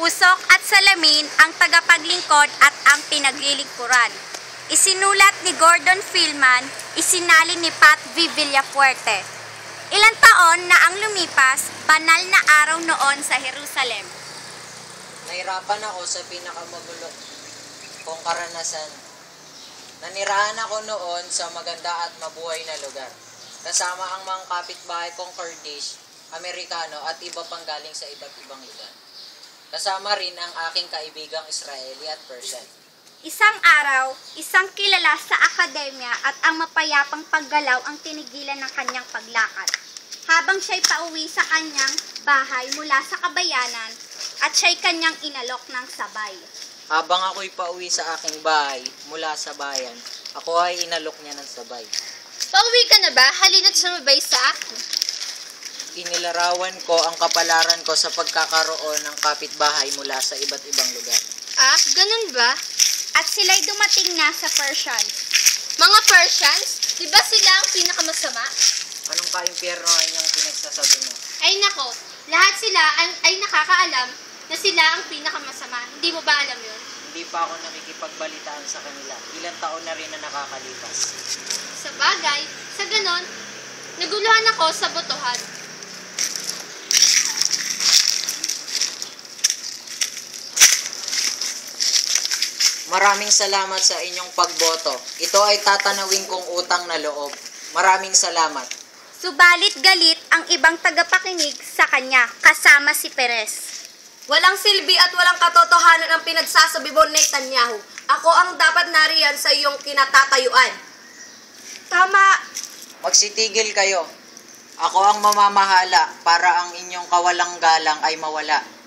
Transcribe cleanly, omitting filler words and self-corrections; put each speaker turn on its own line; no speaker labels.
usok at salamin ang tagapaglingkod at ang pinaglilingkuran. Isinulat ni Gordon Fillman, isinalin ni Pat V. Villafuerte. Ilang taon na ang lumipas, banal na araw noon sa Jerusalem.
Nahirapan ako sa pinakamagulo kong karanasan. Nanirahan ako noon sa maganda at mabuhay na lugar. Kasama ang mga kapitbahay kong Kurdish, Amerikano at iba pang galing sa iba't ibang lugar. Kasama rin ang aking kaibigang Israeli at Persian.
Isang araw, isang kilala sa akademya at ang mapayapang paggalaw ang tinigilan ng kanyang paglakad. Habang siya'y pauwi sa kanyang bahay mula sa kabayanan at siya'y kanyang inalok ng sabay.
Habang ako'y pauwi sa aking bahay mula sa bayan, ako ay inalok niya ng sabay.
Pauwi ka na ba? Halina't sumabay sa akin.
Inilarawan ko ang kapalaran ko sa pagkakaroon ng kapitbahay mula sa iba't ibang lugar.
Ah, ganun ba?
At sila'y dumating na sa Persian.
Mga Persians? Di ba sila ang pinakamasama?
Anong kaimpyerno ay niyang pinagsasabi mo?
Ay nako, lahat sila ay nakakaalam na sila ang pinakamasama. Hindi mo ba alam yun?
Hindi pa ako nakikipagbalitaan sa kanila. Ilang taon na rin na nakakalipas.
Sa bagay, sa ganon, naguluhan ako sa botohan.
Maraming salamat sa inyong pagboto. Ito ay tatanawin kong utang na loob. Maraming salamat.
Subalit galit ang ibang tagapakinig sa kanya, kasama si Perez.
Walang silbi at walang katotohanan ang pinagsasabi mo, Netanyahu. Ako ang dapat nariyan sa iyong kinatatayuan. Tama.
Magsitigil kayo. Ako ang mamamahala para ang inyong kawalang galang ay mawala.